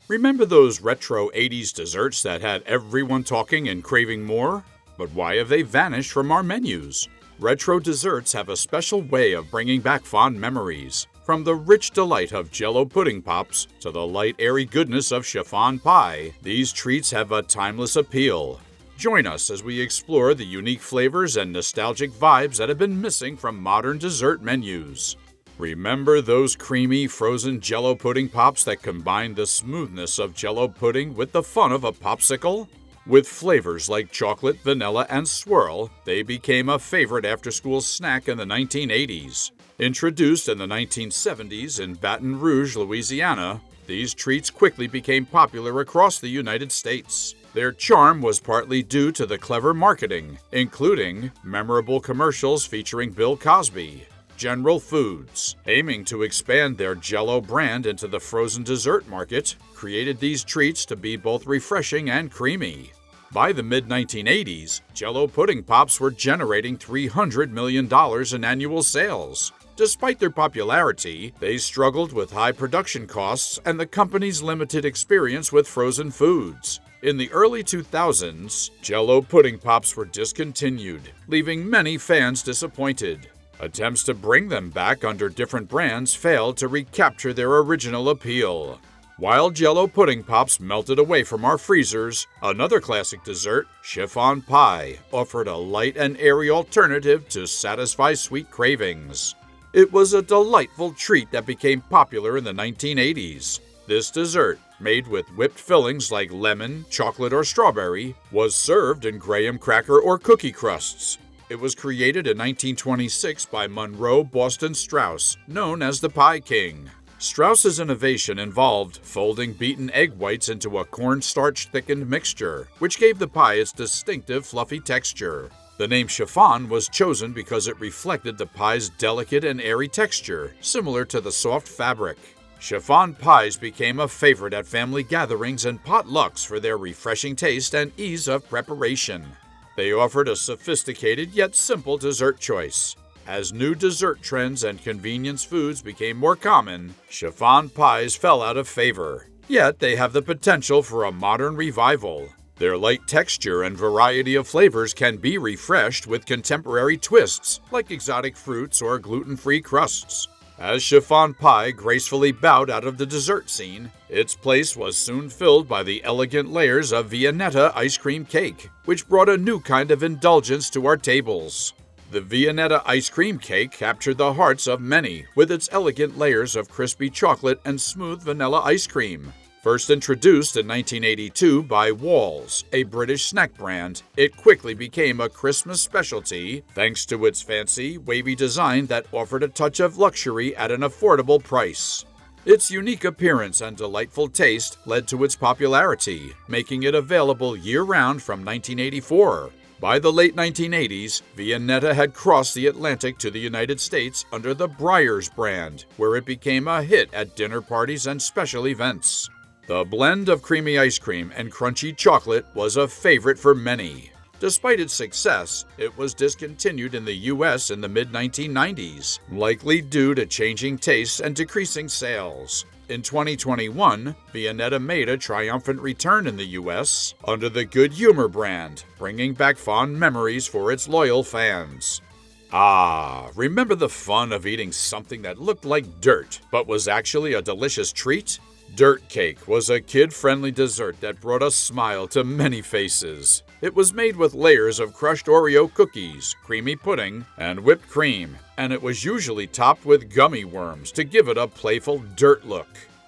Remember those retro 80s desserts that had everyone talking and craving more? But why have they vanished from our menus? Retro desserts have a special way of bringing back fond memories. From the rich delight of Jell-O pudding pops to the light, airy goodness of chiffon pie, these treats have a timeless appeal. Join us as we explore the unique flavors and nostalgic vibes that have been missing from modern dessert menus. Remember those creamy, frozen Jell-O pudding pops that combined the smoothness of Jell-O pudding with the fun of a popsicle? With flavors like chocolate, vanilla, and swirl, they became a favorite after-school snack in the 1980s. Introduced in the 1970s in Baton Rouge, Louisiana, these treats quickly became popular across the United States. Their charm was partly due to the clever marketing, including memorable commercials featuring Bill Cosby. General Foods, aiming to expand their Jell-O brand into the frozen dessert market, created these treats to be both refreshing and creamy. By the mid-1980s, Jell-O pudding pops were generating $300 million in annual sales. Despite their popularity, they struggled with high production costs and the company's limited experience with frozen foods. In the early 2000s, Jell-O pudding pops were discontinued, leaving many fans disappointed. Attempts to bring them back under different brands failed to recapture their original appeal. While Jell-O pudding pops melted away from our freezers, another classic dessert, chiffon pie, offered a light and airy alternative to satisfy sweet cravings. It was a delightful treat that became popular in the 1980s. This dessert, made with whipped fillings like lemon, chocolate, or strawberry, was served in graham cracker or cookie crusts. It was created in 1926 by Monroe Boston Strauss, known as the Pie King. Strauss's innovation involved folding beaten egg whites into a cornstarch-thickened mixture, which gave the pie its distinctive fluffy texture. The name chiffon was chosen because it reflected the pie's delicate and airy texture, similar to the soft fabric. Chiffon pies became a favorite at family gatherings and potlucks for their refreshing taste and ease of preparation. They offered a sophisticated yet simple dessert choice. As new dessert trends and convenience foods became more common, chiffon pies fell out of favor. Yet they have the potential for a modern revival. Their light texture and variety of flavors can be refreshed with contemporary twists, like exotic fruits or gluten-free crusts. As chiffon pie gracefully bowed out of the dessert scene, its place was soon filled by the elegant layers of Viennetta ice cream cake, which brought a new kind of indulgence to our tables. The Viennetta ice cream cake captured the hearts of many with its elegant layers of crispy chocolate and smooth vanilla ice cream. First introduced in 1982 by Walls, a British snack brand, it quickly became a Christmas specialty thanks to its fancy, wavy design that offered a touch of luxury at an affordable price. Its unique appearance and delightful taste led to its popularity, making it available year-round from 1984. By the late 1980s, Viennetta had crossed the Atlantic to the United States under the Breyers brand, where it became a hit at dinner parties and special events. The blend of creamy ice cream and crunchy chocolate was a favorite for many. Despite its success, it was discontinued in the U.S. in the mid-1990s, likely due to changing tastes and decreasing sales. In 2021, Viennetta made a triumphant return in the U.S. under the Good Humor brand, bringing back fond memories for its loyal fans. Remember the fun of eating something that looked like dirt, but was actually a delicious treat? Dirt cake was a kid-friendly dessert that brought a smile to many faces. It was made with layers of crushed Oreo cookies, creamy pudding, and whipped cream, and it was usually topped with gummy worms to give it a playful dirt look.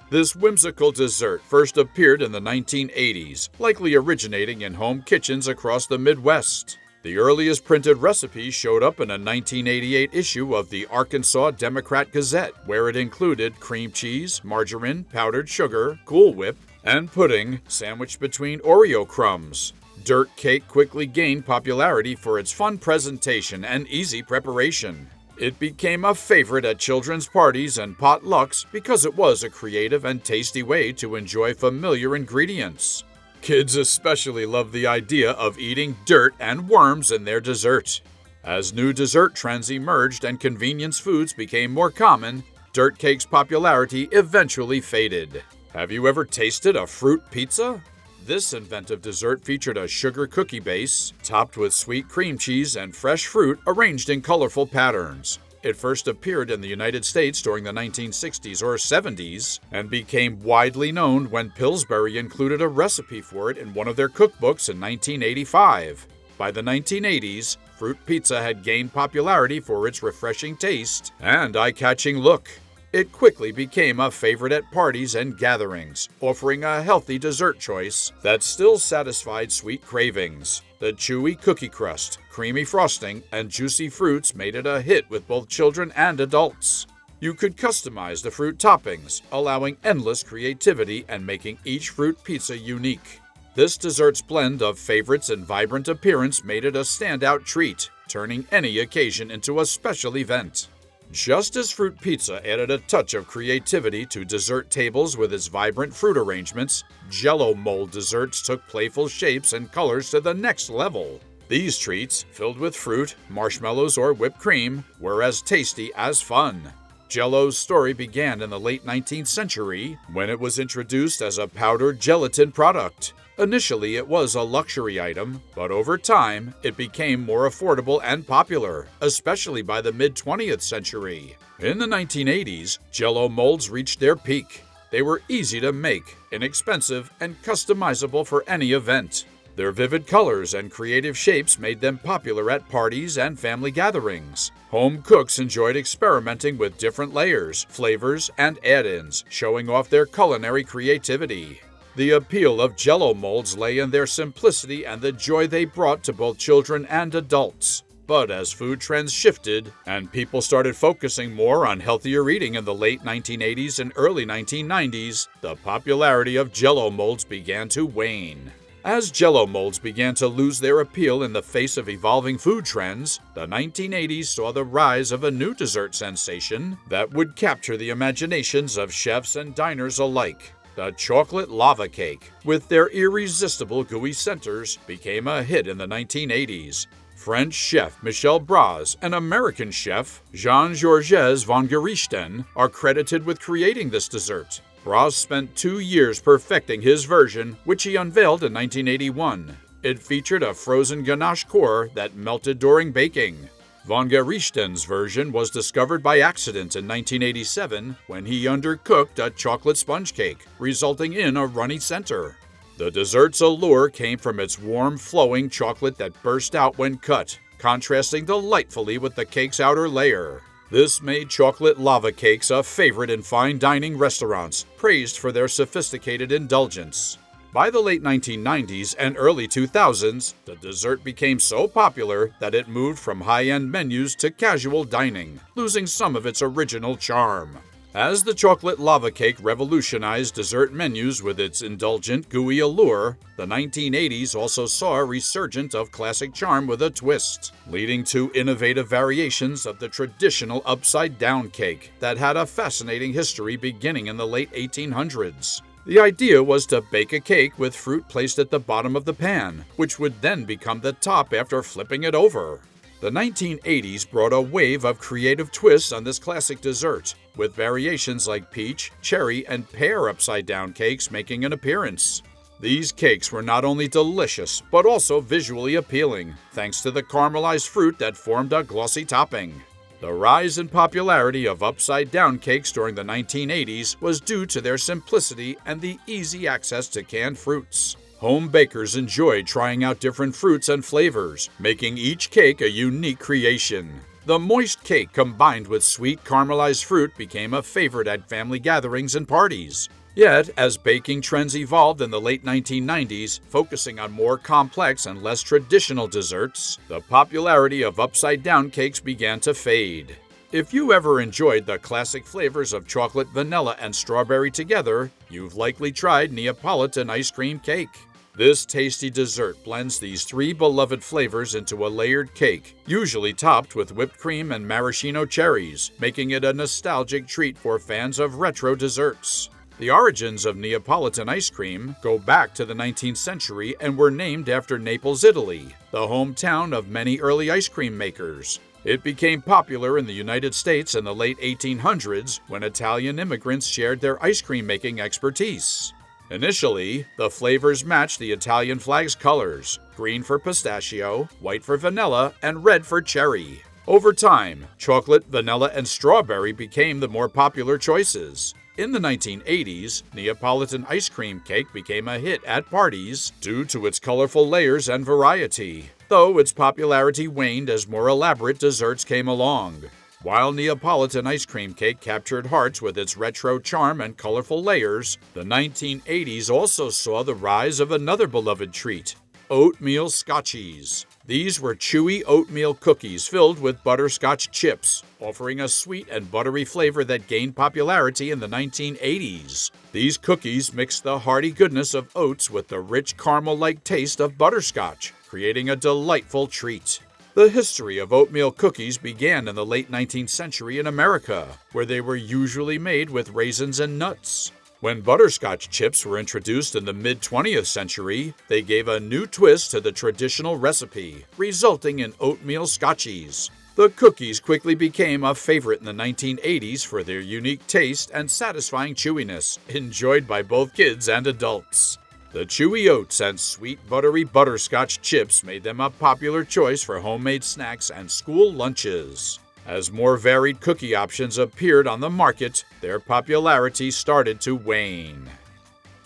This whimsical dessert first appeared in the 1980s, likely originating in home kitchens across the Midwest. The earliest printed recipe showed up in a 1988 issue of the Arkansas Democrat Gazette, where it included cream cheese, margarine, powdered sugar, Cool Whip, and pudding sandwiched between Oreo crumbs. Dirt cake quickly gained popularity for its fun presentation and easy preparation. It became a favorite at children's parties and potlucks because it was a creative and tasty way to enjoy familiar ingredients. Kids especially love the idea of eating dirt and worms in their dessert. As new dessert trends emerged and convenience foods became more common, dirt cake's popularity eventually faded. Have you ever tasted a fruit pizza? This inventive dessert featured a sugar cookie base, topped with sweet cream cheese and fresh fruit arranged in colorful patterns. It first appeared in the United States during the 1960s or 70s and became widely known when Pillsbury included a recipe for it in one of their cookbooks in 1985. By the 1980s, fruit pizza had gained popularity for its refreshing taste and eye-catching look. It quickly became a favorite at parties and gatherings, offering a healthy dessert choice that still satisfied sweet cravings. The chewy cookie crust, creamy frosting, and juicy fruits made it a hit with both children and adults. You could customize the fruit toppings, allowing endless creativity and making each fruit pizza unique. This dessert's blend of favorites and vibrant appearance made it a standout treat, turning any occasion into a special event. Just as fruit pizza added a touch of creativity to dessert tables with its vibrant fruit arrangements, Jell-O mold desserts took playful shapes and colors to the next level. These treats, filled with fruit, marshmallows, or whipped cream, were as tasty as fun. Jell-O's story began in the late 19th century when it was introduced as a powdered gelatin product. Initially, it was a luxury item, but over time, it became more affordable and popular, especially by the mid-20th century. In the 1980s, Jell-O molds reached their peak. They were easy to make, inexpensive, and customizable for any event. Their vivid colors and creative shapes made them popular at parties and family gatherings. Home cooks enjoyed experimenting with different layers, flavors, and add-ins, showing off their culinary creativity. The appeal of Jell-O molds lay in their simplicity and the joy they brought to both children and adults. But as food trends shifted and people started focusing more on healthier eating in the late 1980s and early 1990s, the popularity of Jell-O molds began to wane. As Jell-O molds began to lose their appeal in the face of evolving food trends, the 1980s saw the rise of a new dessert sensation that would capture the imaginations of chefs and diners alike. The chocolate lava cake, with their irresistible gooey centers, became a hit in the 1980s. French chef Michel Bras and American chef Jean-Georges Van Gerichten are credited with creating this dessert. Bras spent 2 years perfecting his version, which he unveiled in 1981. It featured a frozen ganache core that melted during baking. Van Gerichten's version was discovered by accident in 1987 when he undercooked a chocolate sponge cake, resulting in a runny center. The dessert's allure came from its warm, flowing chocolate that burst out when cut, contrasting delightfully with the cake's outer layer. This made chocolate lava cakes a favorite in fine dining restaurants, praised for their sophisticated indulgence. By the late 1990s and early 2000s, the dessert became so popular that it moved from high-end menus to casual dining, losing some of its original charm. As the chocolate lava cake revolutionized dessert menus with its indulgent, gooey allure, the 1980s also saw a resurgence of classic charm with a twist, leading to innovative variations of the traditional upside-down cake that had a fascinating history beginning in the late 1800s. The idea was to bake a cake with fruit placed at the bottom of the pan, which would then become the top after flipping it over. The 1980s brought a wave of creative twists on this classic dessert, with variations like peach, cherry, and pear upside-down cakes making an appearance. These cakes were not only delicious, but also visually appealing, thanks to the caramelized fruit that formed a glossy topping. The rise in popularity of upside-down cakes during the 1980s was due to their simplicity and the easy access to canned fruits. Home bakers enjoyed trying out different fruits and flavors, making each cake a unique creation. The moist cake combined with sweet caramelized fruit became a favorite at family gatherings and parties. Yet, as baking trends evolved in the late 1990s, focusing on more complex and less traditional desserts, the popularity of upside-down cakes began to fade. If you ever enjoyed the classic flavors of chocolate, vanilla, and strawberry together, you've likely tried Neapolitan ice cream cake. This tasty dessert blends these three beloved flavors into a layered cake, usually topped with whipped cream and maraschino cherries, making it a nostalgic treat for fans of retro desserts. The origins of Neapolitan ice cream go back to the 19th century and were named after Naples, Italy, the hometown of many early ice cream makers. It became popular in the United States in the late 1800s when Italian immigrants shared their ice cream making expertise. Initially, the flavors matched the Italian flag's colors: green for pistachio, white for vanilla, and red for cherry. Over time, chocolate, vanilla, and strawberry became the more popular choices. In the 1980s, Neapolitan ice cream cake became a hit at parties due to its colorful layers and variety, though its popularity waned as more elaborate desserts came along. While Neapolitan ice cream cake captured hearts with its retro charm and colorful layers, the 1980s also saw the rise of another beloved treat: oatmeal scotchies. These were chewy oatmeal cookies filled with butterscotch chips, offering a sweet and buttery flavor that gained popularity in the 1980s. These cookies mixed the hearty goodness of oats with the rich caramel-like taste of butterscotch, creating a delightful treat. The history of oatmeal cookies began in the late 19th century in America, where they were usually made with raisins and nuts. When butterscotch chips were introduced in the mid-20th century, they gave a new twist to the traditional recipe, resulting in oatmeal scotchies. The cookies quickly became a favorite in the 1980s for their unique taste and satisfying chewiness, enjoyed by both kids and adults. The chewy oats and sweet buttery butterscotch chips made them a popular choice for homemade snacks and school lunches. As more varied cookie options appeared on the market, their popularity started to wane.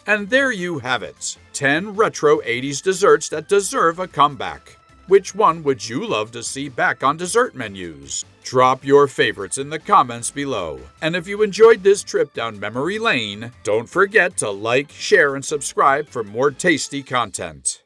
And there you have it, 10 retro 80s desserts that deserve a comeback. Which one would you love to see back on dessert menus? Drop your favorites in the comments below. And if you enjoyed this trip down memory lane, don't forget to like, share, and subscribe for more tasty content.